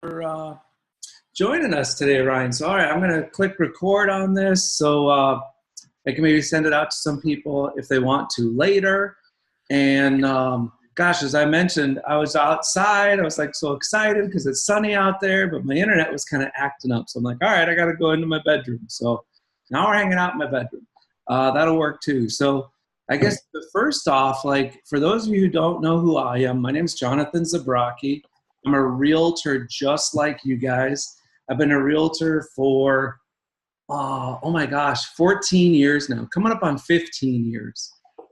for joining us today, Ryan. So, all right, I'm going to click record on this so I can maybe send it out to some people if they want to later. And gosh, as I mentioned, I was outside. I was like so excited because it's sunny out there, but my internet was kind of acting up. So I'm like, all right, I got to go into my bedroom. So now we're hanging out in my bedroom. That'll work too. So I guess first off, like for those of you who don't know who I am, my name is Jonathan Zabrocki. I'm a realtor just like you guys. I've been a realtor for, oh my gosh, 14 years now, coming up on 15 years.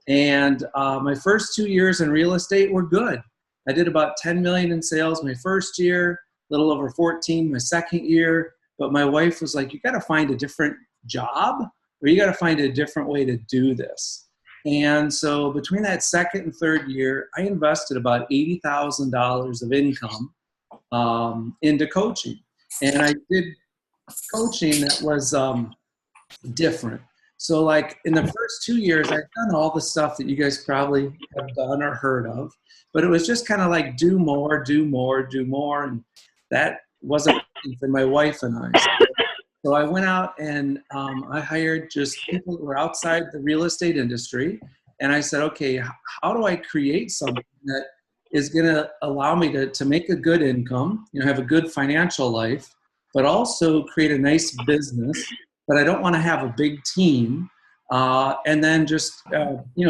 And my first 2 years in real estate were good. I did about 10 million in sales my first year, a little over 14 my second year. But my wife was like, you got to find a different job or you got to find a different way to do this. And so between that second and third year, I invested about $80,000 of income into coaching. And I did coaching that was different. So like in the first 2 years, I've done all the stuff that you guys probably have done or heard of, but it was just kind of like do more, do more, do more. And that wasn't for my wife and I. So I went out and I hired just people who were outside the real estate industry. And I said, okay, how do I create something that is going to allow me to make a good income, have a good financial life, but also create a nice business, but I don't want to have a big team, and then just,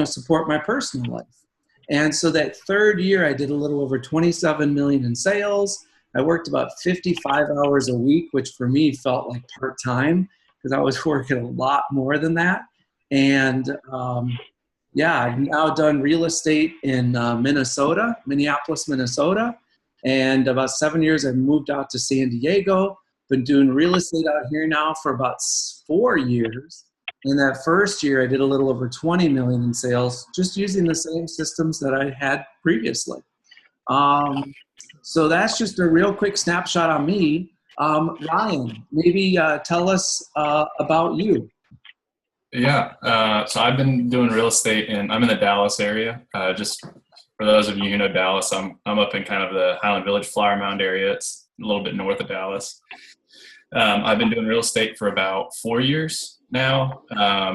support my personal life. And so that third year, I did a little over 27 million in sales. I worked about 55 hours a week, which for me felt like part-time because I was working a lot more than that. And I've now done real estate in Minneapolis, Minnesota. And about 7 years, I moved out to San Diego. Been doing real estate out here now for about 4 years. In that first year, I did a little over 20 million in sales, just using the same systems that I had previously. So that's just a real quick snapshot on me. Ryan, maybe tell us about you. Yeah, so I've been doing real estate I'm in the Dallas area. Just for those of you who know Dallas, I'm up in kind of the Highland Village, Flower Mound area. It's a little bit north of Dallas. I've been doing real estate for about 4 years now.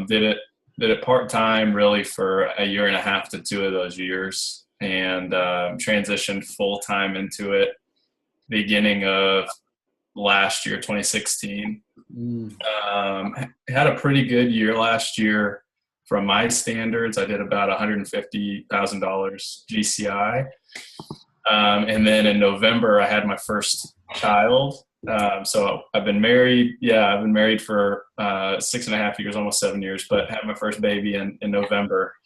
Did it part-time really for a year and a half to 2 of those years, and transitioned full-time into it beginning of last year, 2016. Had a pretty good year last year from my standards. I did about $150,000 GCI. And then in November, I had my first child. So I've been married. Yeah, I've been married for 6.5 years, almost 7 years, but had my first baby in November.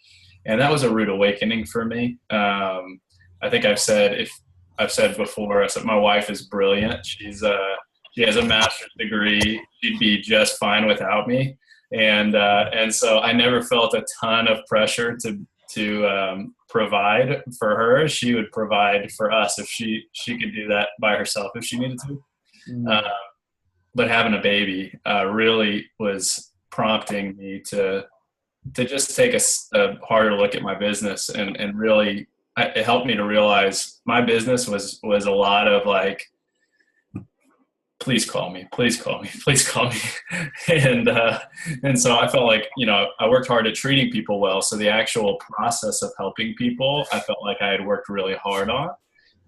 And that was a rude awakening for me. I think I've said before, I said my wife is brilliant. She has a master's degree. She'd be just fine without me. And so I never felt a ton of pressure to provide for her. She would provide for us if she could do that by herself if she needed to. But having a baby really was prompting me to just take a harder look at my business, and really it helped me to realize my business was a lot of like, please call me, please call me, please call me. And so I felt like, I worked hard at treating people well. So the actual process of helping people, I felt like I had worked really hard on.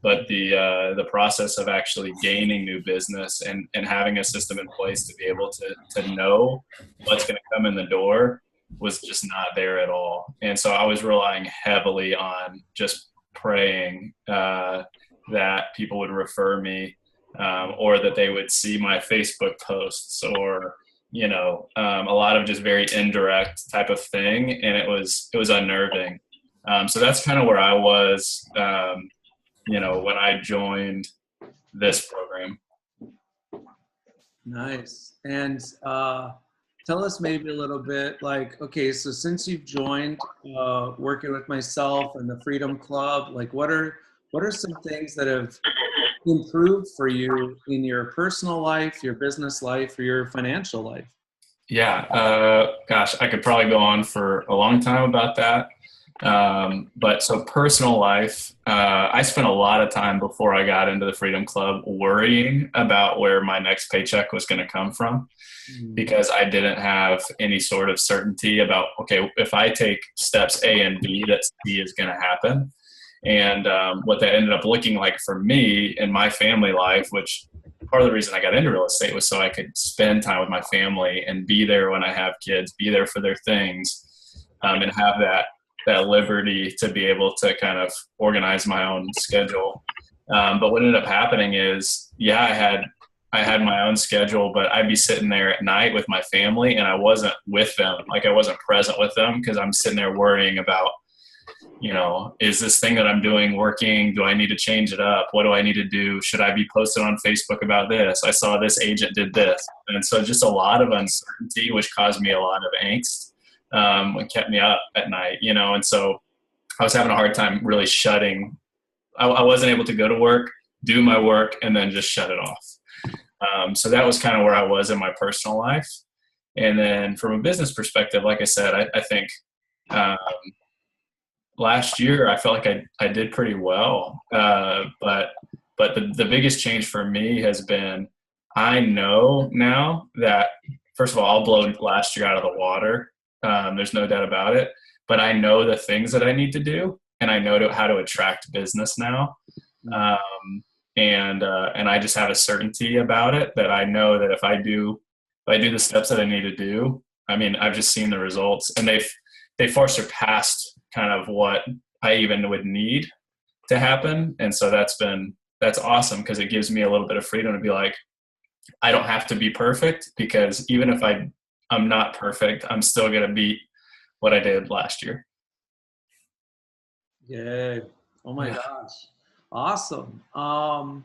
But the process of actually gaining new business and having a system in place to be able to know what's going to come in the door was just not there at all. And so I was relying heavily on just praying that people would refer me, or that they would see my Facebook posts, or a lot of just very indirect type of thing, and it was unnerving. So that's kind of where I was, when I joined this program. Nice. And tell us maybe a little bit, like, okay, so since you've joined working with myself and the Freedom Club, like what are some things that have improved for you in your personal life, your business life, or your financial life? Yeah. Gosh, I could probably go on for a long time about that. But so personal life, I spent a lot of time before I got into the Freedom Club worrying about where my next paycheck was going to come from, because I didn't have any sort of certainty about, okay, if I take steps A and B, that C is going to happen. And what that ended up looking like for me in my family life, which part of the reason I got into real estate was so I could spend time with my family and be there when I have kids, be there for their things, and have that liberty to be able to kind of organize my own schedule. But what ended up happening is, I had my own schedule, but I'd be sitting there at night with my family and I wasn't with them. Like I wasn't present with them because I'm sitting there worrying about, is this thing that I'm doing working? Do I need to change it up? What do I need to do? Should I be posted on Facebook about this? I saw this agent did this. And so just a lot of uncertainty, which caused me a lot of angst, and kept me up at night, and so I was having a hard time really shutting. I wasn't able to go to work, do my work, and then just shut it off. So that was kind of where I was in my personal life. And then from a business perspective, like I said, I think last year I felt like I did pretty well. But the biggest change for me has been, I know now that, first of all, I'll blow last year out of the water. There's no doubt about it. But I know the things that I need to do, and I know how to attract business now. And I just have a certainty about it that I know that if I do the steps that I need to do, I mean, I've just seen the results, and they far surpassed kind of what I even would need to happen. And so that's awesome, because it gives me a little bit of freedom to be like, I don't have to be perfect, because even if I'm not perfect, I'm still going to beat what I did last year. Yeah. Oh my gosh. Awesome. All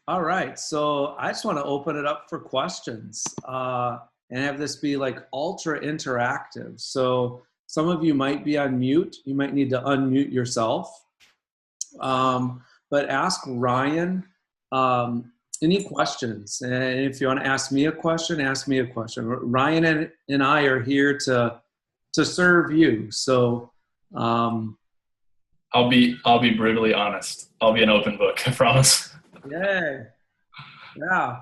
right. So I just want to open it up for questions, and have this be like ultra interactive. So some of you might be on mute. You might need to unmute yourself. But ask Ryan any questions. And if you want to ask me a question, ask me a question. Ryan and I are here to serve you. So I'll be brutally honest. I'll be an open book, I promise. yeah. Yeah.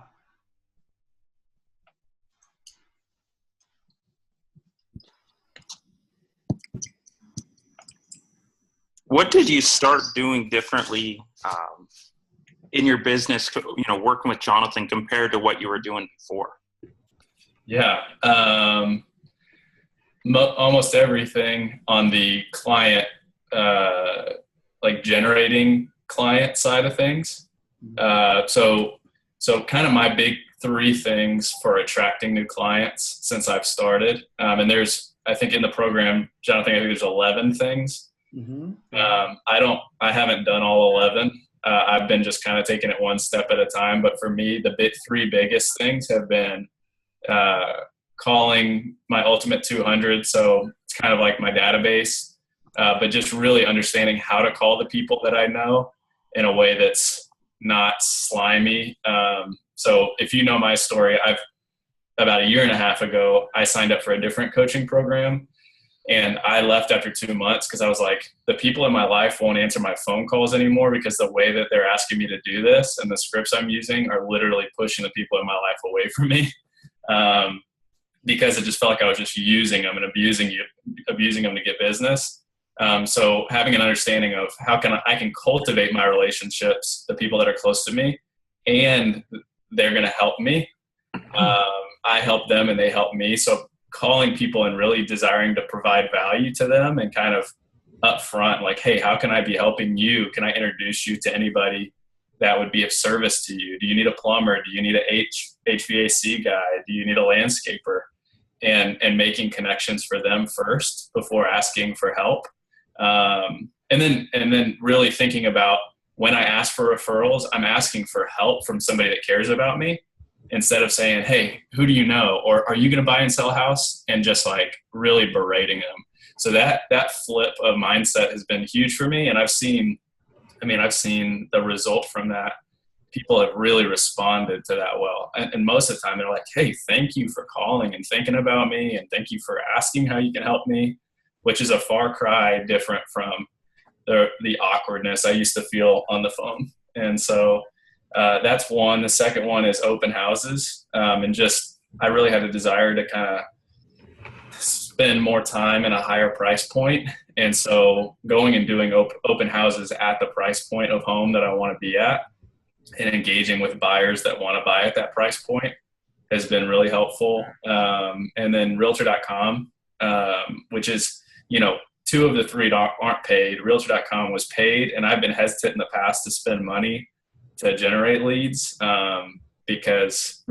What did you start doing differently in your business, working with Jonathan, compared to what you were doing before? Yeah. Almost everything on the client, like generating client side of things. So kind of my big 3 things for attracting new clients since I've started. And I think in the program, Jonathan, I think there's 11 things. Mm-hmm. I haven't done all 11. I've been just kind of taking it one step at a time. But for me, the 3 biggest things have been calling my Ultimate 200. So it's kind of like my database, but just really understanding how to call the people that I know in a way that's not slimy. So if you know my story, about a year and a half ago, I signed up for a different coaching program. And I left after 2 months because I was like, the people in my life won't answer my phone calls anymore, because the way that they're asking me to do this and the scripts I'm using are literally pushing the people in my life away from me. Because it just felt like I was just using them and abusing them to get business. So having an understanding of how I can cultivate my relationships, the people that are close to me, and they're going to help me. I help them and they help me. So calling people and really desiring to provide value to them, and kind of upfront, like, hey, how can I be helping you? Can I introduce you to anybody that would be of service to you? Do you need a plumber? Do you need a HVAC guy? Do you need a landscaper? And making connections for them first before asking for help. And then really thinking about, when I ask for referrals, I'm asking for help from somebody that cares about me, instead of saying, hey, who do you know? Or are you going to buy and sell a house? And just like really berating them. So that flip of mindset has been huge for me. And I've seen the result from that. People have really responded to that well. And most of the time they're like, hey, thank you for calling and thinking about me. And thank you for asking how you can help me. which is a far cry different from the awkwardness I used to feel on the phone. And so that's one. The second one is open houses. And just, I really had a desire to kind of spend more time in a higher price point. And so going and doing open houses at the price point of home that I want to be at and engaging with buyers that want to buy at that price point has been really helpful. And then realtor.com, which is, two of the three aren't paid. Realtor.com was paid, and I've been hesitant in the past to spend money to generate leads because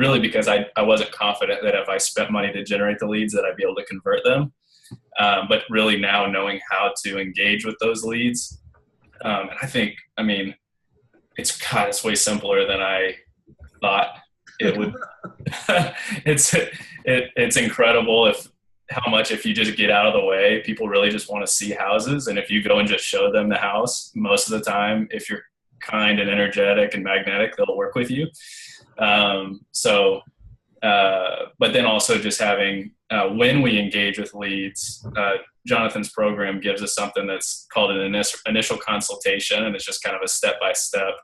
I wasn't confident that if I spent money to generate the leads that I'd be able to convert them. But really now knowing how to engage with those leads. And I think, it's way simpler than I thought it would. It's incredible how much if you just get out of the way, people really just want to see houses. And if you go and just show them the house, most of the time, if you're kind and energetic and magnetic, they'll work with you. But then also just having, when we engage with leads, Jonathan's program gives us something that's called an initial consultation. And it's just kind of a step-by-step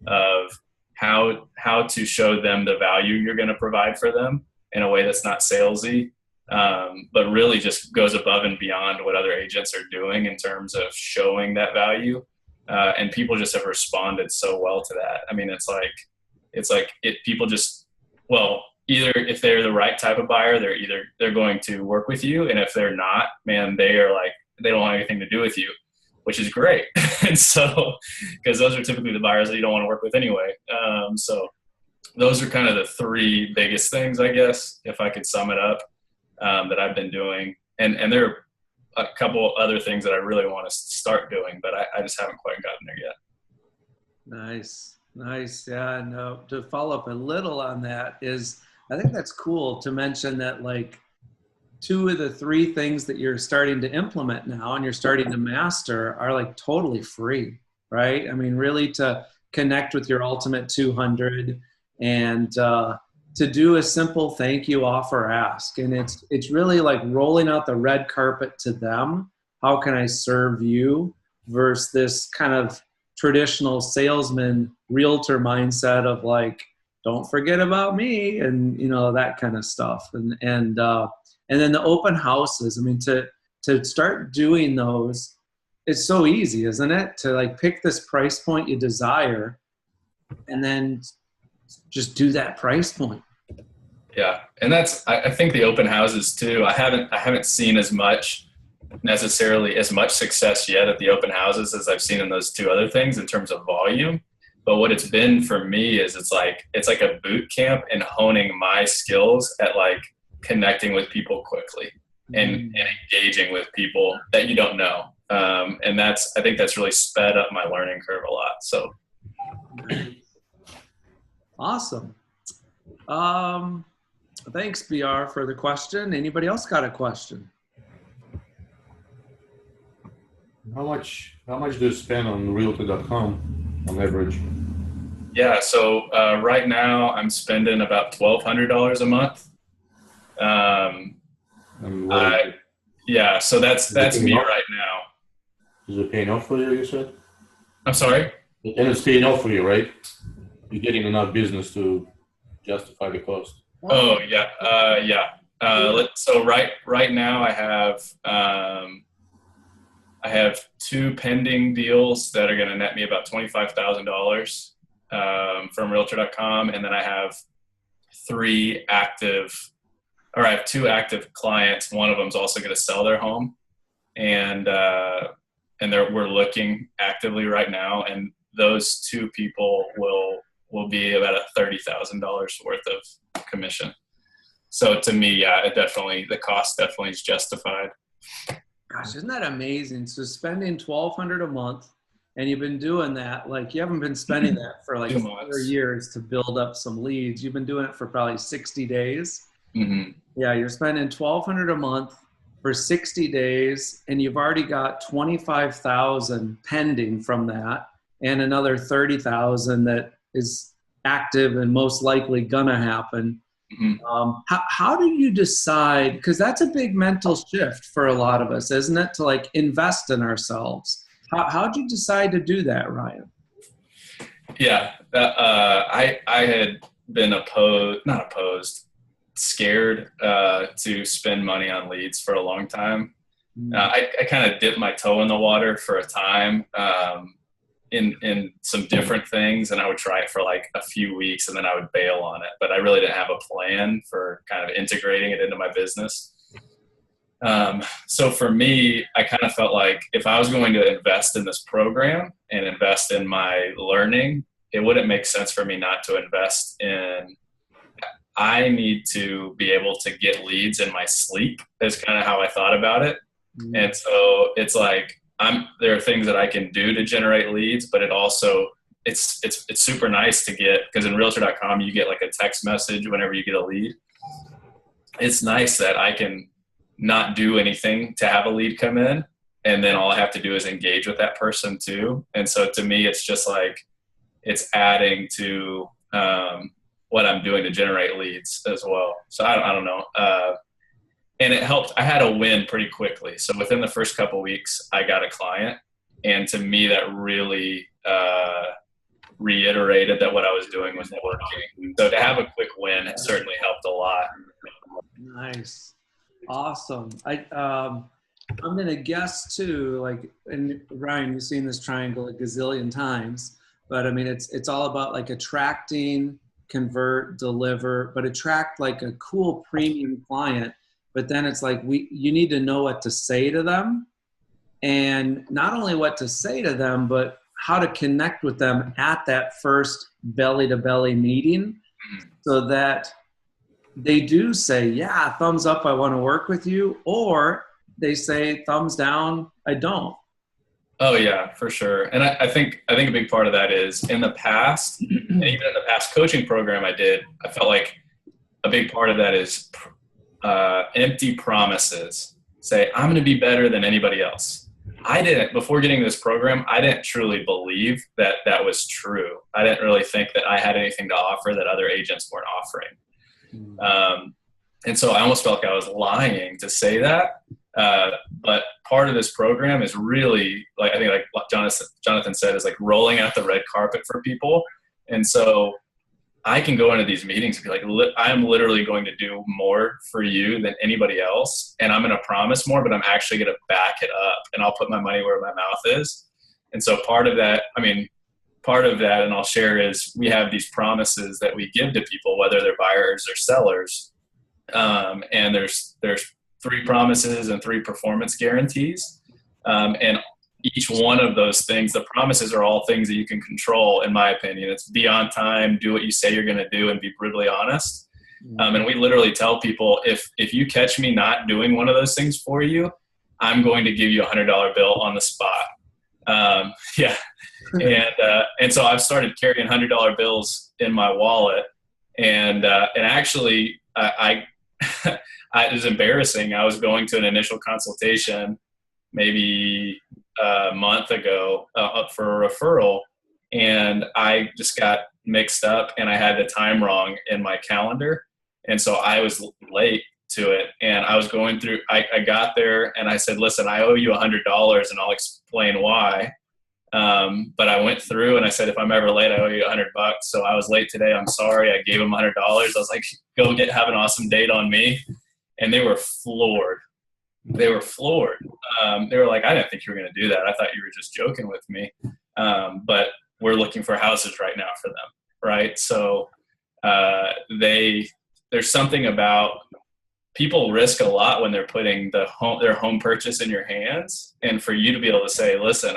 of how to show them the value you're going to provide for them in a way that's not salesy, but really just goes above and beyond what other agents are doing in terms of showing that value. And people just have responded so well to that. People just, either if they're the right type of buyer, they're going to work with you. And if they're not, man, they don't want anything to do with you, which is great. And so, because those are typically the buyers that you don't want to work with anyway. So those are kind of the three biggest things, I guess, if I could sum it up, that I've been doing. And there are a couple other things that I really want to start doing, but I just haven't quite gotten there yet. Nice. Yeah. And to follow up a little on that is, I think that's cool to mention that two of the three things that you're starting to implement now and you're starting to master are totally free, right? Really to connect with your ultimate 200 and to do a simple thank you offer ask. And it's really rolling out the red carpet to them. How can I serve you? Versus this kind of traditional salesman realtor mindset of don't forget about me and that kind of stuff. And then the open houses, to start doing those, it's so easy, isn't it? To pick this price point you desire and then just do that price point. Yeah. And I think the open houses too, I haven't seen as much success yet at the open houses as I've seen in those two other things in terms of volume. But what it's been for me is it's like a boot camp in honing my skills at connecting with people quickly and engaging with people that you don't know. And I think that's really sped up my learning curve a lot. So. Awesome. Thanks, BR, for the question. Anybody else got a question? How much do you spend on Realtor.com on average? Yeah, so right now I'm spending about $1,200 a month. So that's me right now. Is it paying off for you? You said. I'm sorry. And it's paying off for you, right? You're getting enough business to justify the cost. Oh yeah, yeah. So right now I have 2 pending deals that are going to net me about $25,000 from Realtor.com, and then I have 2 active clients. One of them is also going to sell their home, and we're looking actively right now, and those 2 people will be about $30,000 worth of commission. So to me, yeah, the cost definitely is justified. Gosh, isn't that amazing? So spending $1,200 a month, and you've been doing that, you haven't been spending that for 4 years to build up some leads. You've been doing it for probably 60 days. Mm-hmm. Yeah, you're spending $1,200 a month for 60 days, and you've already got $25,000 pending from that, and another $30,000 that is active and most likely gonna happen. How do you decide? Because that's a big mental shift for a lot of us, isn't it? To like invest in ourselves. How'd you decide to do that, Ryan? Yeah, I had been scared to spend money on leads for a long time. I kind of dipped my toe in the water for a time in some different things, and I would try it for like a few weeks and then I would bail on it. But I really didn't have a plan for kind of integrating it into my business. So for me, I kind of felt like if I was going to invest in this program and invest in my learning, it wouldn't make sense for me not to invest in. I need to be able to get leads in my sleep is kind of how I thought about it. And so it's like, there are things that I can do to generate leads, but it also, it's super nice to get, because in realtor.com, you get like a text message whenever you get a lead. It's nice that I can not do anything to have a lead come in, and then all I have to do is engage with that person too. And so to me, it's just like, it's adding to what I'm doing to generate leads as well. So I don't know. And it helped. I had a win pretty quickly. So within the first couple of weeks, I got a client. And to me, that really reiterated that what I was doing was working. So to have a quick win, it certainly helped a lot. Nice. Awesome. I'm going to guess too, like, and Ryan, you've seen this triangle a gazillion times, but I mean, it's all about like attracting, convert, deliver, but attract like a cool premium client. But then it's like, you need to know what to say to them, and not only what to say to them, but how to connect with them at that first belly to belly meeting, so that they do say, yeah, thumbs up, I want to work with you. Or they say thumbs down, I don't. Oh yeah, for sure. And I think a big part of that is in the past, and even in the past coaching program I did, I felt like a big part of that is empty promises. Say, I'm going to be better than anybody else. Before getting this program, I didn't truly believe that that was true. I didn't really think that I had anything to offer that other agents weren't offering. And so I almost felt like I was lying to say that. But part of this program is really, like, I think like what Jonathan said, is like rolling out the red carpet for people. And so I can go into these meetings and be like, I'm literally going to do more for you than anybody else. And I'm going to promise more, but I'm actually going to back it up, and I'll put my money where my mouth is. And so part of that, and I'll share, is we have these promises that we give to people, whether they're buyers or sellers. And there's 3 promises and 3 performance guarantees. And each one of those things, the promises are all things that you can control, in my opinion. It's be on time, do what you say you're going to do, and be brutally honest. And we literally tell people, if you catch me not doing one of those things for you, I'm going to give you a $100 bill on the spot. Yeah. And so I've started carrying $100 bills in my wallet. And actually it was embarrassing. I was going to an initial consultation maybe a month ago up for a referral, and I just got mixed up and I had the time wrong in my calendar. And so I was late to it, and I was going through, I got there and I said, listen, I owe you $100 and I'll explain why. But I went through and I said, if I'm ever late, I owe you $100. So I was late today. I'm sorry. I gave them $100. I was like, go have an awesome date on me. And they were floored. They were floored. They were like, I didn't think you were going to do that. I thought you were just joking with me. But we're looking for houses right now for them. Right. So, there's something about, people risk a lot when they're putting their home purchase in your hands. And for you to be able to say, listen,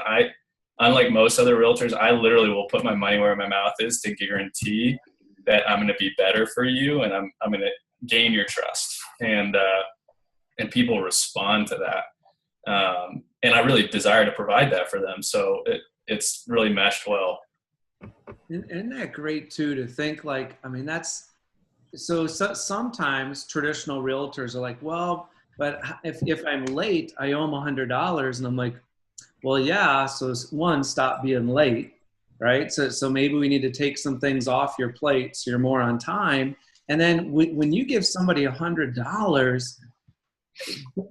unlike most other realtors, I literally will put my money where my mouth is to guarantee that I'm going to be better for you, and I'm going to gain your trust. And people respond to that. And I really desire to provide that for them. So it's really meshed well. Isn't that great too, to think like, I mean, so sometimes traditional realtors are like, well, but if I'm late, I owe them $100. And I'm like, well, yeah. So one, stop being late, right? So maybe we need to take some things off your plate so you're more on time. And then when you give somebody $100,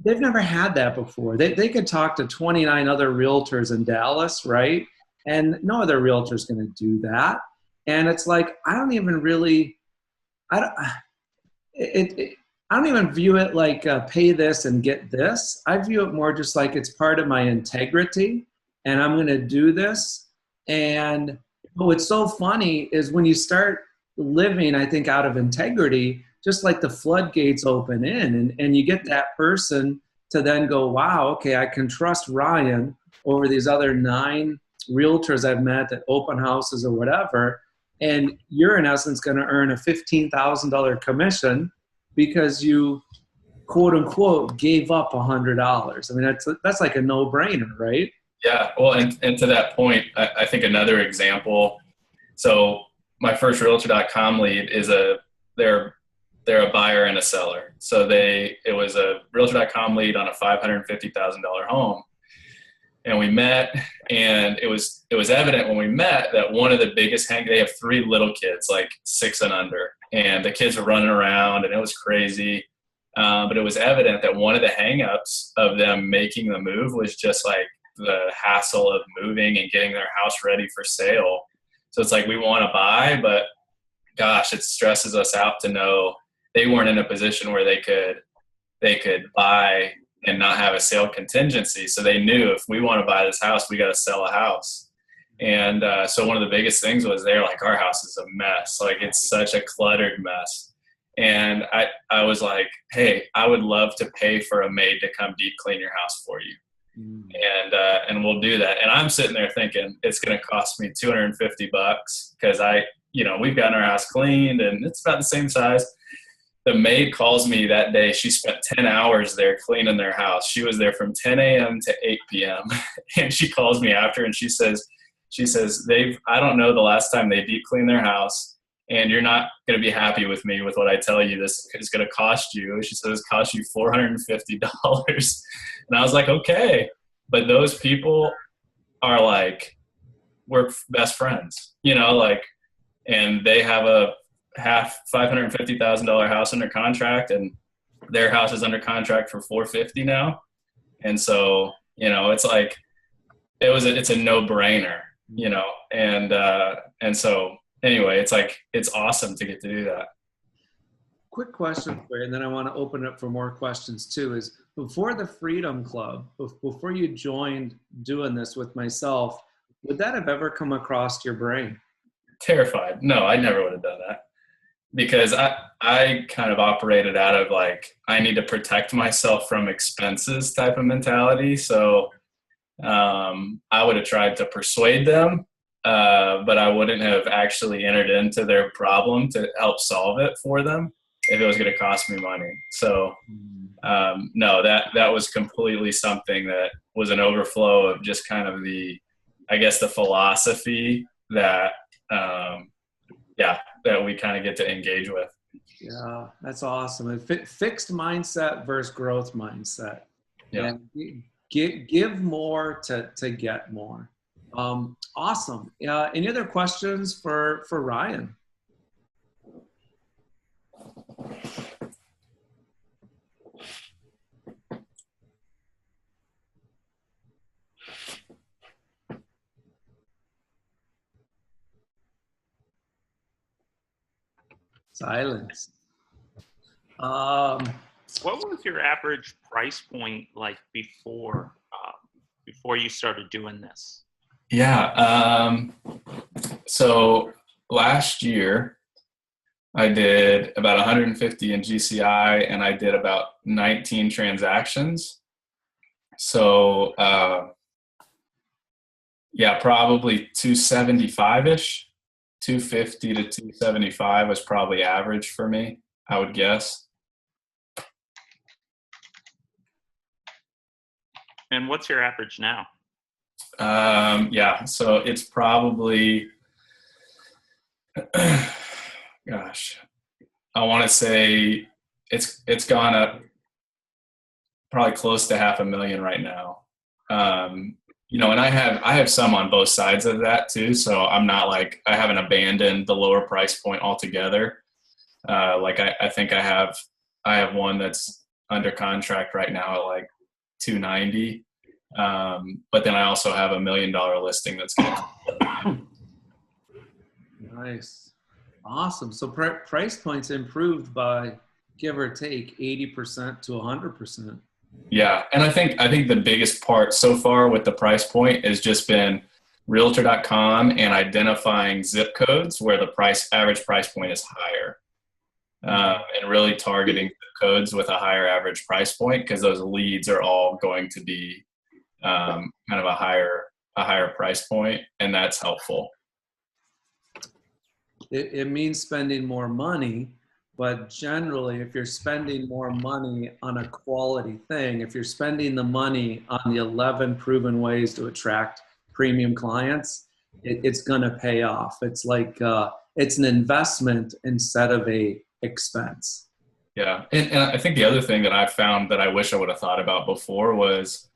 they've never had that before. They could talk to 29 other realtors in Dallas, right? And no other realtor is going to do that. And it's like, I don't even really, I don't even view it like pay this and get this. I view it more just like it's part of my integrity, and I'm going to do this. And what's so funny is when you start living, I think, out of integrity, just like the floodgates open and you get that person to then go, wow, okay, I can trust Ryan over these other 9 realtors I've met at open houses or whatever. And you're in essence going to earn a $15,000 commission because you, quote unquote, gave up $100. I mean, that's like a no-brainer, right? Yeah. Well, and to that point, I think another example. So my first Realtor.com lead is they're a buyer and a seller. So it was a Realtor.com lead on a $550,000 home. And we met, and it was evident when we met that one of the biggest they have 3 little kids, like 6 and under, and the kids were running around, and it was crazy. But it was evident that one of the hangups of them making the move was just like the hassle of moving and getting their house ready for sale. So it's like, we want to buy, but gosh, it stresses us out to know they weren't in a position where they could buy and not have a sale contingency. So they knew, if we want to buy this house, we got to sell a house. And so one of the biggest things was, they're like, our house is a mess. Like, it's such a cluttered mess. And I was like, hey, I would love to pay for a maid to come deep clean your house for you. And we'll do that. And I'm sitting there thinking, it's going to cost me $250 because we've gotten our house cleaned and it's about the same size. The maid calls me that day. She spent 10 hours there cleaning their house. She was there from 10 a.m. to 8 p.m. And she calls me after and she says, I don't know the last time they deep cleaned their house, and you're not going to be happy with me with what I tell you. This is going to cost you. She says, it cost you $450. And I was like, okay. But those people are like, we're best friends, and they have a half $550,000 house under contract, and their house is under contract for $450 now. And so, it's like, it's a no-brainer, and so anyway, it's like, it's awesome to get to do that. Quick question for you, and then I want to open it up for more questions too, is before the Freedom Club, before you joined doing this with myself, would that have ever come across your brain? Terrified. No, I never would have done that, because I kind of operated out of like, I need to protect myself from expenses type of mentality. So I would have tried to persuade them, but I wouldn't have actually entered into their problem to help solve it for them if it was going to cost me money. So no, that was completely something that was an overflow of just kind of the philosophy that that we kind of get to engage with. Yeah, that's awesome. Fixed mindset versus growth mindset. Yeah. Give more to get more. Awesome. Any other questions for Ryan? Silence. What was your average price point like before you started doing this? Yeah. So last year I did about 150 in GCI, and I did about 19 transactions. So probably 275-ish. 250 to 275 was probably average for me, I would guess. And what's your average now? So it's probably, gosh, I want to say it's gone up probably close to $500,000 right now. And I have some on both sides of that too. So I'm not like, I haven't abandoned the lower price point altogether. Like I think I have one that's under contract right now at like 290. But then I also have $1 million listing that's going to. Nice. Awesome. So price points improved by give or take 80% to 100%. Yeah. And I think the biggest part so far with the price point has just been realtor.com and identifying zip codes where the average price point is higher. And really targeting zip codes with a higher average price point, because those leads are all going to be kind of a higher price point, and that's helpful. It means spending more money, but generally, if you're spending more money on a quality thing, if you're spending the money on the 11 proven ways to attract premium clients, it's going to pay off. It's like it's an investment instead of a expense. Yeah, and I think the other thing that I found that I wish I would have thought about before was,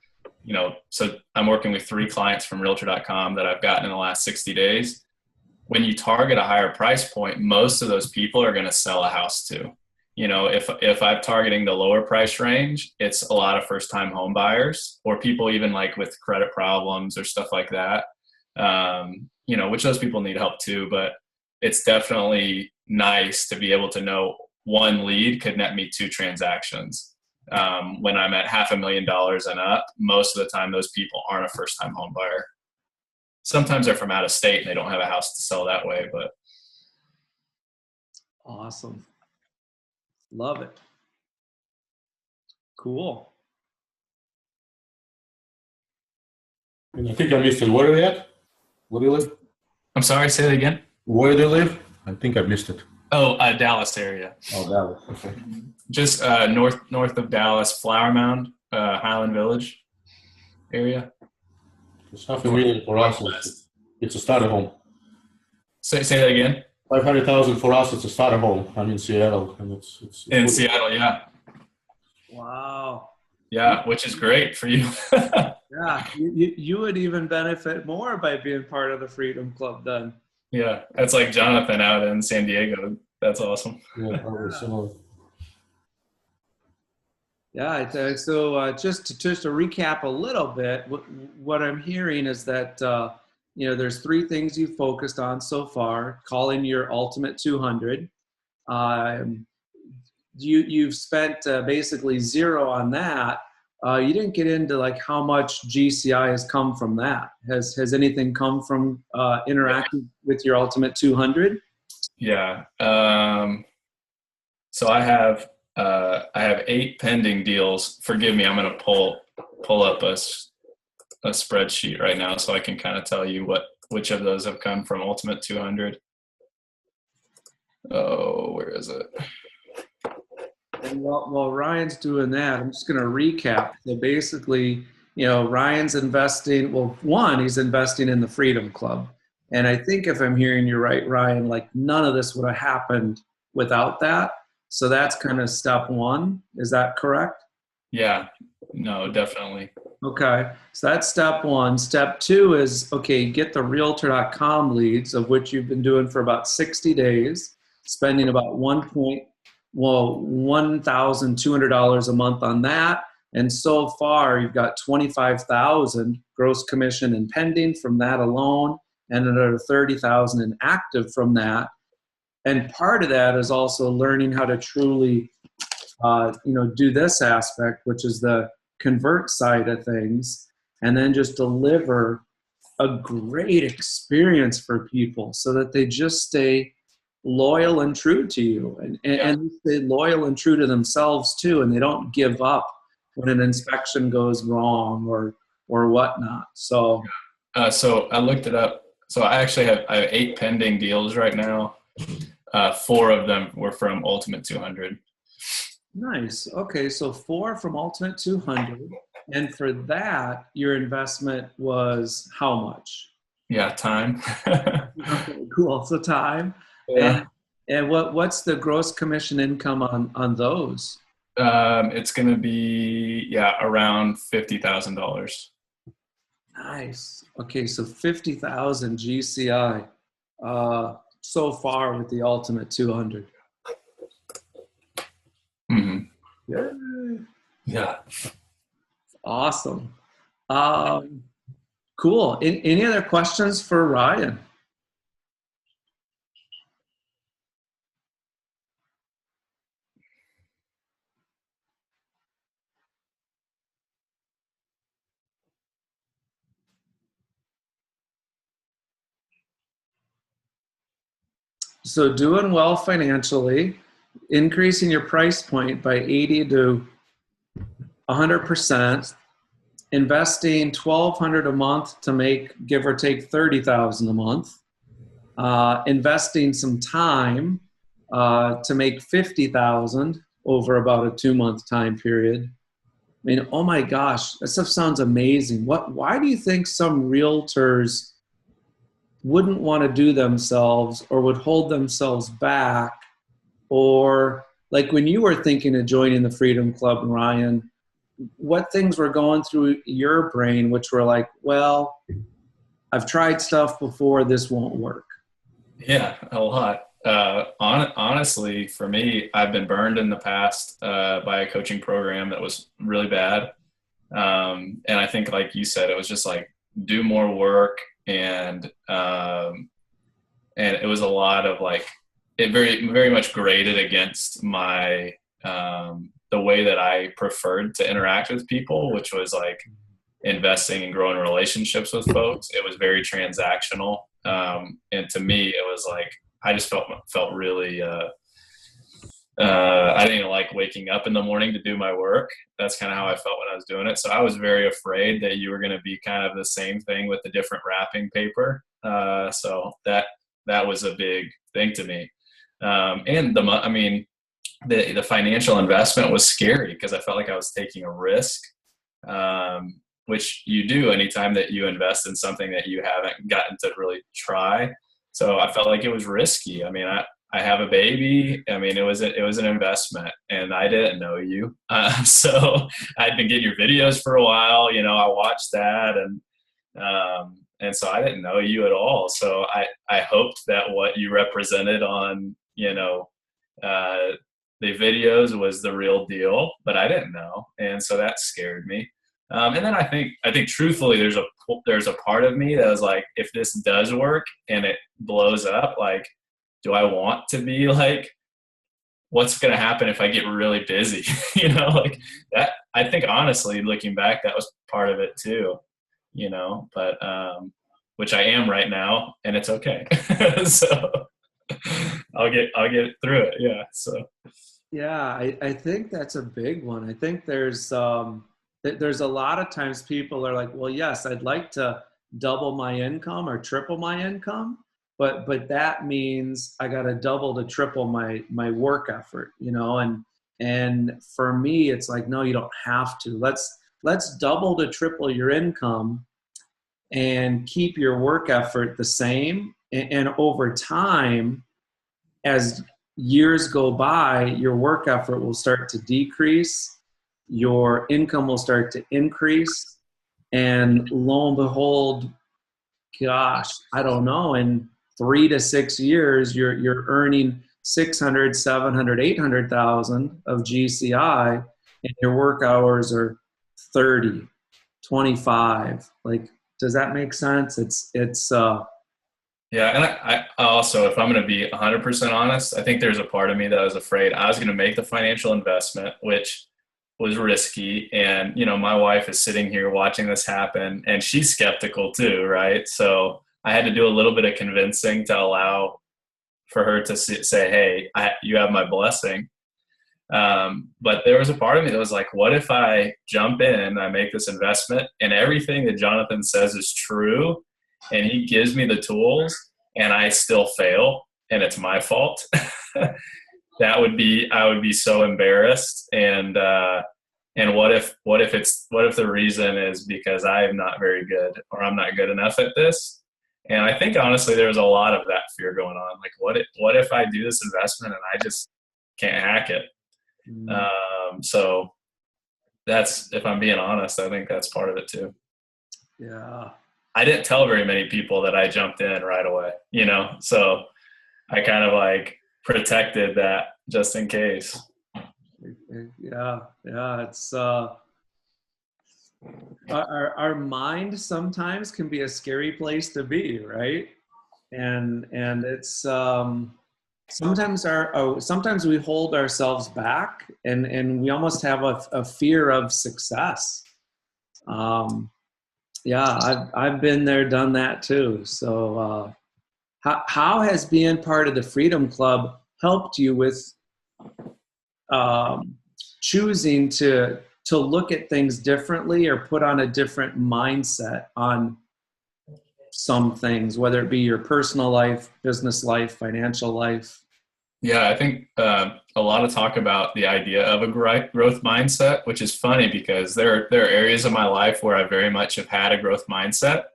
so I'm working with 3 clients from realtor.com that I've gotten in the last 60 days. When you target a higher price point, most of those people are going to sell a house too. If I'm targeting the lower price range, it's a lot of first-time home buyers or people even like with credit problems or stuff like that. Which those people need help too, but it's definitely nice to be able to know one lead could net me 2 transactions. When I'm at $500,000 and up, most of the time those people aren't a first-time home buyer. Sometimes they're from out of state and they don't have a house to sell that way, but. Awesome. Love it. Cool. And I think I missed it. Where are they at? Where do you live? I'm sorry, say that again. Where do they live? I think I missed it. Oh, Dallas area. Oh, Dallas. Okay. Just north of Dallas, Flower Mound, Highland Village area. It's nothing really for us. It's a starter home. Say that again. 500,000 for us. It's a starter home. I'm in Seattle, and it's in Seattle. Yeah. Wow. Yeah, which is great for you. Yeah, you would even benefit more by being part of the Freedom Club then. Yeah, that's like Jonathan out in San Diego. That's awesome. Yeah, probably similar. Yeah, so just to recap a little bit, what I'm hearing is that there's 3 things you focused on so far. Calling your ultimate 200. You've spent basically 0 on that. You didn't get into like how much GCI has come from that. Has anything come from interacting with your ultimate 200? Yeah. So I have 8 pending deals. Forgive me. I'm going to pull up a spreadsheet right now so I can kind of tell you which of those have come from Ultimate 200. Oh, where is it? And while Ryan's doing that, I'm just going to recap. So basically, Ryan's investing. Well, one, he's investing in the Freedom Club. And I think if I'm hearing you right, Ryan, like none of this would have happened without that. So that's kind of step 1. Is that correct? Yeah, no, definitely. Okay. So that's step 1. Step 2 is, get the realtor.com leads, of which you've been doing for about 60 days, spending about $1,200 a month on that. And so far, you've got $25,000 gross commission and pending from that alone, and another $30,000 in active from that. And part of that is also learning how to truly, do this aspect, which is the convert side of things, and then just deliver a great experience for people so that they just stay loyal and true to you, and stay loyal and true to themselves too, and they don't give up when an inspection goes wrong or whatnot. So I looked it up. So I actually have 8 pending deals right now. 4 of them were from Ultimate 200. Nice. Okay, so 4 from Ultimate 200, and for that, your investment was how much? Yeah, time. Okay, cool. So time. Yeah. And what's the gross commission income on those? It's going to be around $50,000. Nice. Okay, so 50,000 GCI so far with the Ultimate 200. Yeah. Awesome. Cool. Any other questions for Ryan? So doing well financially, increasing your price point by 80 to 100%, investing 1,200 a month to make give or take 30,000 a month, investing some time to make 50,000 over about a 2-month time period. I mean, oh my gosh, that stuff sounds amazing. Why do you think some realtors wouldn't want to do themselves or would hold themselves back? Or like when you were thinking of joining the Freedom Club, Ryan, what things were going through your brain which were like, well, I've tried stuff before, this won't work? Yeah, a lot. Honestly, for me, I've been burned in the past by a coaching program that was really bad. And I think, like you said, it was just like do more work, and it was a lot of like it very much graded against my the way that I preferred to interact with people, which was like investing and growing relationships with folks. It was very transactional. And to me, it was like, I just felt really, I didn't even like waking up in the morning to do my work. That's kind of how I felt when I was doing it. So I was very afraid that you were going to be kind of the same thing with a different wrapping paper. So that was a big thing to me. And the financial investment was scary because I felt like I was taking a risk. Which you do anytime that you invest in something that you haven't gotten to really try. So I felt like it was risky. I mean, I have a baby. I mean, it was an investment, and I didn't know you. So I'd been getting your videos for a while. I watched that, and so I didn't know you at all. So I hoped that what you represented on, the videos was the real deal, but I didn't know. And so that scared me. And then I think truthfully, there's a part of me that was like, if this does work and it blows up, like, do I want to be like, what's going to happen if I get really busy? Like that. I think honestly, looking back, that was part of it too. But which I am right now, and it's okay. So I'll get through it. Yeah. So. Yeah, I think that's a big one. I think there's a lot of times people are like, well, yes, I'd like to double my income or triple my income, but that means I got to double to triple my work effort, and for me, it's like, no, you don't have to. Let's double to triple your income and keep your work effort the same. And over time, as years go by, your work effort will start to decrease, your income will start to increase, and lo and behold, gosh, I don't know, in 3 to 6 years, you're earning 600, 700, 800,000 of GCI, and your work hours are 30, 25. Like, does that make sense? Yeah, and I also, if I'm going to be 100% honest, I think there's a part of me that was afraid I was going to make the financial investment, which was risky. And, my wife is sitting here watching this happen, and she's skeptical too, right? So I had to do a little bit of convincing to allow for her to say, hey, you have my blessing. But there was a part of me that was like, what if I jump in, I make this investment, and everything that Jonathan says is true, and he gives me the tools, and I still fail, and it's my fault? I would be so embarrassed. And what if the reason is because I am not very good, or I'm not good enough at this? And I think honestly, there's a lot of that fear going on. Like, what if I do this investment and I just can't hack it? So that's, if I'm being honest, I think that's part of it too. Yeah. I didn't tell very many people that I jumped in right away, so I kind of like protected that just in case. Yeah, yeah. It's our mind sometimes can be a scary place to be, right? And it's sometimes we hold ourselves back, and we almost have a fear of success. Um, yeah, I've been there, done that too. So how has being part of the Freedom Club helped you with um, choosing to look at things differently or put on a different mindset on some things, whether it be your personal life, business life, financial life? Yeah, I think a lot of talk about the idea of a growth mindset, which is funny because there are areas of my life where I very much have had a growth mindset.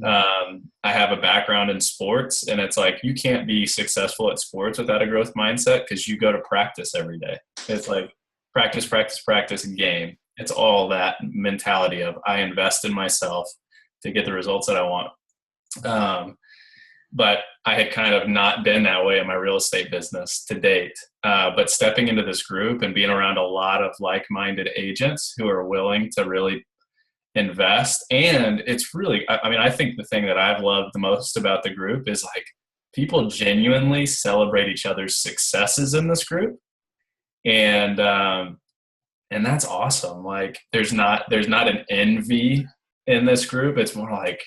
I have a background in sports, and it's like you can't be successful at sports without a growth mindset because you go to practice every day. It's like practice, practice, practice, and game. It's all that mentality of I invest in myself to get the results that I want. But I had kind of not been that way in my real estate business to date. But stepping into this group and being around a lot of like-minded agents who are willing to really invest. And it's really, I mean, I think the thing that I've loved the most about the group is like people genuinely celebrate each other's successes in this group. And that's awesome. Like there's not an envy in this group. It's more like,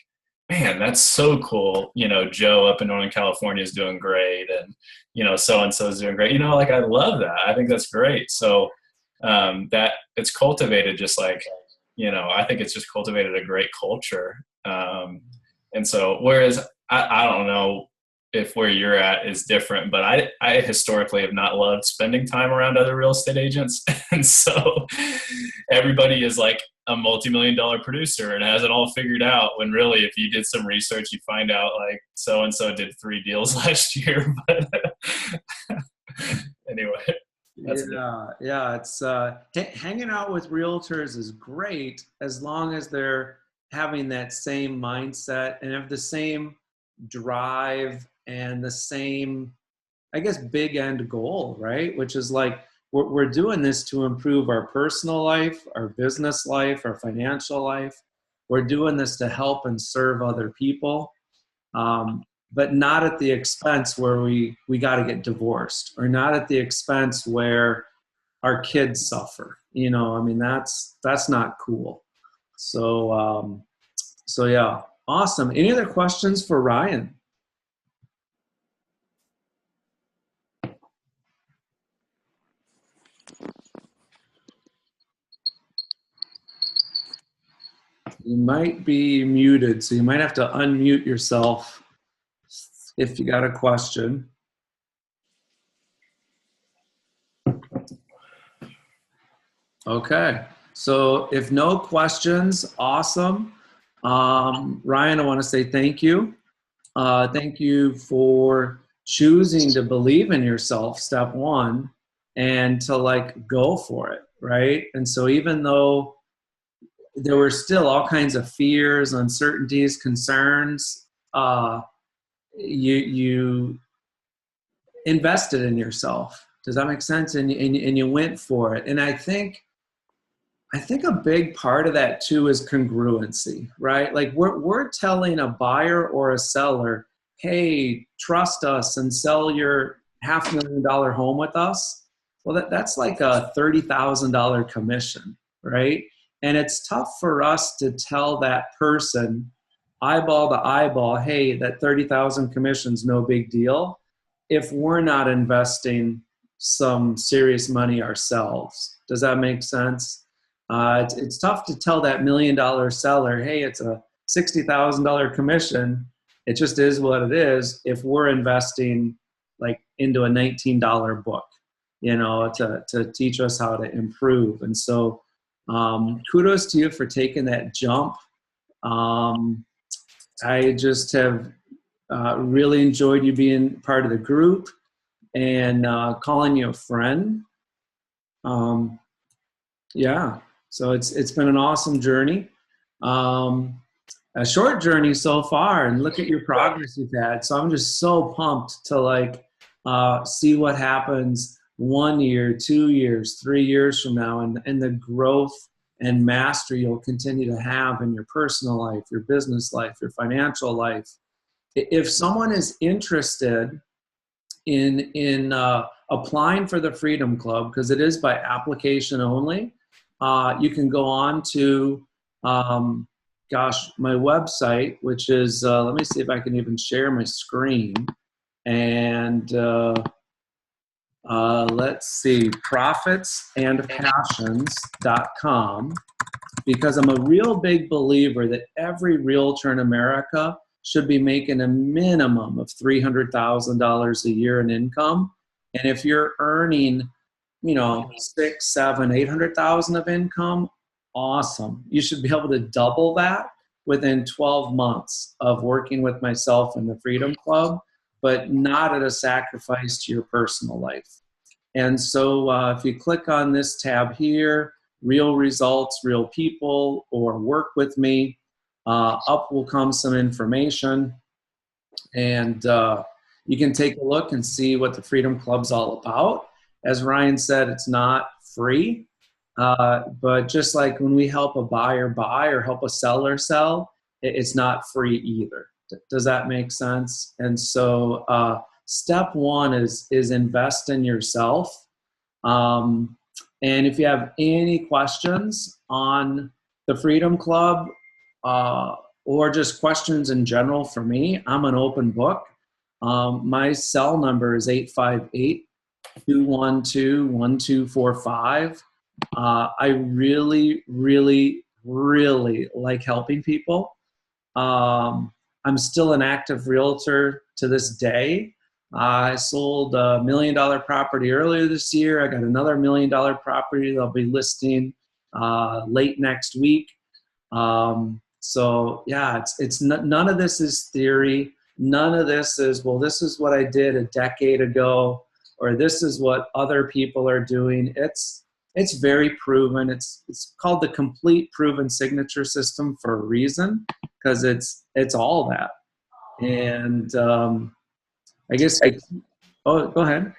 man, that's so cool. You know, Joe up in Northern California is doing great. And, you know, so-and-so is doing great. You know, like I love that. I think that's great. So that it's cultivated just like, you know, I think it's just cultivated a great culture. And so, whereas I don't know if where you're at is different, but I historically have not loved spending time around other real estate agents. And so everybody is like a multi-million-dollar producer and has it all figured out, when really, if you did some research, you find out like so-and-so did 3 deals last year. But anyway. Yeah. It's hanging out with realtors is great as long as they're having that same mindset and have the same drive and the same, I guess, big end goal, right? Which is like we're doing this to improve our personal life, our business life, our financial life. We're doing this to help and serve other people. But not at the expense where we got to get divorced, or not at the expense where our kids suffer. You know, I mean, that's not cool. So, so yeah, awesome. Any other questions for Ryan? You might be muted, so you might have to unmute yourself if you got a question. Okay, so if no questions, awesome. Ryan, I want to say thank you. Thank you for choosing to believe in yourself, step one, and to like go for it, right? And so even though there were still all kinds of fears, uncertainties, concerns, you invested in yourself. Does that make sense? And you went for it. And I think a big part of that too is congruency, right? Like we're telling a buyer or a seller, hey, trust us and sell your $500,000 home with us. Well, that's like a $30,000 commission, right? And it's tough for us to tell that person eyeball to eyeball, hey, that 30,000 commission's no big deal, if we're not investing some serious money ourselves. Does that make sense? It's tough to tell that $1 million seller, hey, it's a $60,000 commission. It just is what it is if we're investing like into a $19 book, you know, to teach us how to improve. And so kudos to you for taking that jump. I just have really enjoyed you being part of the group and calling you a friend. Yeah, so it's been an awesome journey. A short journey so far, and look at your progress you've had. So I'm just so pumped to like see what happens 1 year, 2 years, 3 years from now, and the growth and mastery you'll continue to have in your personal life, your business life, your financial life. If someone is interested in applying for the Freedom Club, because it is by application only, you can go on to, my website, which is, let me see if I can even share my screen. And let's see, profitsandpassions.com, because I'm a real big believer that every realtor in America should be making a minimum of $300,000 a year in income. And if you're earning, six, seven, 800,000 of income, awesome. You should be able to double that within 12 months of working with myself in the Freedom Club, but not at a sacrifice to your personal life. And so if you click on this tab here, real results, real people, or work with me, up will come some information. And you can take a look and see what the Freedom Club's all about. As Ryan said, it's not free, but just like when we help a buyer buy or help a seller sell, it's not free either. Does that make sense? And so step one is invest in yourself. And if you have any questions on the Freedom Club or just questions in general for me, I'm an open book. My cell number is 858-212-1245. I really, really, really like helping people. I'm still an active realtor to this day. I sold a $1 million property earlier this year. I got another $1 million property that I'll be listing late next week. So yeah, it's none of this is theory. None of this is, well, this is what I did a decade ago, or this is what other people are doing. It's very proven. It's called the complete proven signature system for a reason, because it's all that. And I guess go ahead.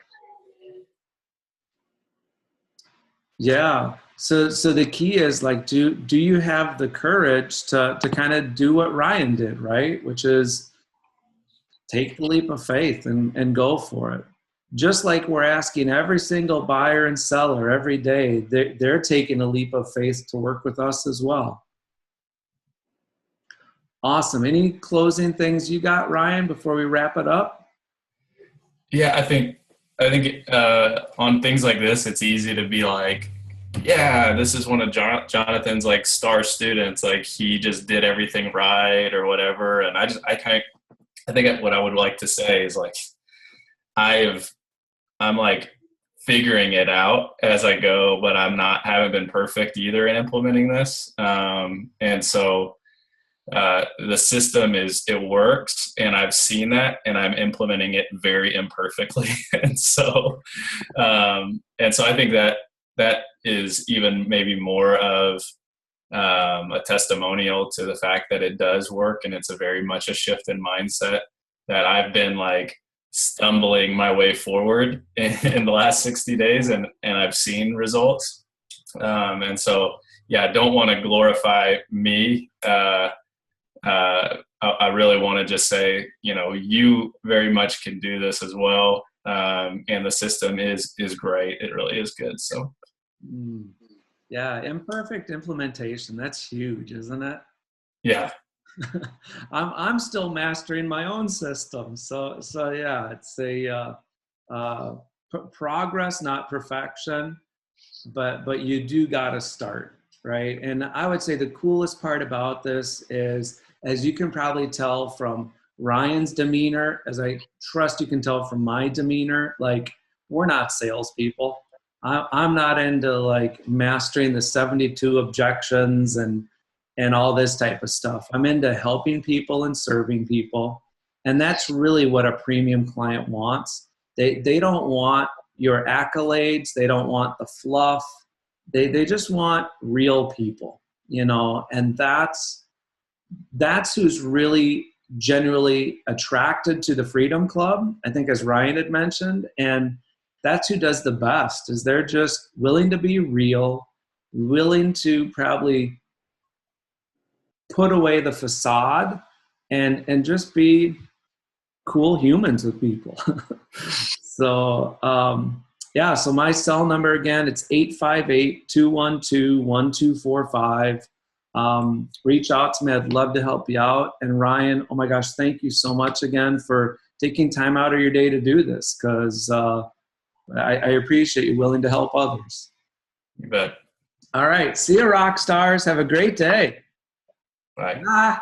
Yeah. So the key is, like, do you have the courage to kind of do what Ryan did, right? Which is take the leap of faith and go for it. Just like we're asking every single buyer and seller every day, they're taking a leap of faith to work with us as well. Awesome. Any closing things you got, Ryan, before we wrap it up? Yeah, I think on things like this, it's easy to be like, yeah, this is one of Jonathan's like star students. Like, he just did everything right or whatever. And I think what I would like to say is, like, I'm like figuring it out as I go, but haven't been perfect either in implementing this. And so the system it works, and I've seen that, and I'm implementing it very imperfectly. And so I think that is even maybe more of a testimonial to the fact that it does work, and it's very much a shift in mindset that I've been like stumbling my way forward in the last 60 days, and I've seen results. And so, yeah, I don't want to glorify me. I really want to just say, you very much can do this as well. And the system is great. It really is good. So. Yeah. Imperfect implementation. That's huge, isn't it? Yeah. I'm still mastering my own system. So yeah, it's a progress, not perfection, but you do got to start, right? And I would say the coolest part about this is, as you can probably tell from Ryan's demeanor, as I trust you can tell from my demeanor, like, we're not salespeople. I'm not into like mastering the 72 objections and all this type of stuff. I'm into helping people and serving people. And that's really what a premium client wants. They don't want your accolades. They don't want the fluff. They just want real people, and that's who's really genuinely attracted to the Freedom Club, I think, as Ryan had mentioned. And that's who does the best, is they're just willing to be real, willing to probably put away the facade and just be cool humans with people. So, yeah, so my cell number again, it's 858-212-1245. Reach out to me. I'd love to help you out. And Ryan, oh my gosh, thank you so much again for taking time out of your day to do this, because I appreciate you willing to help others. You bet. All right. See you, rock stars. Have a great day. Bye. Bye.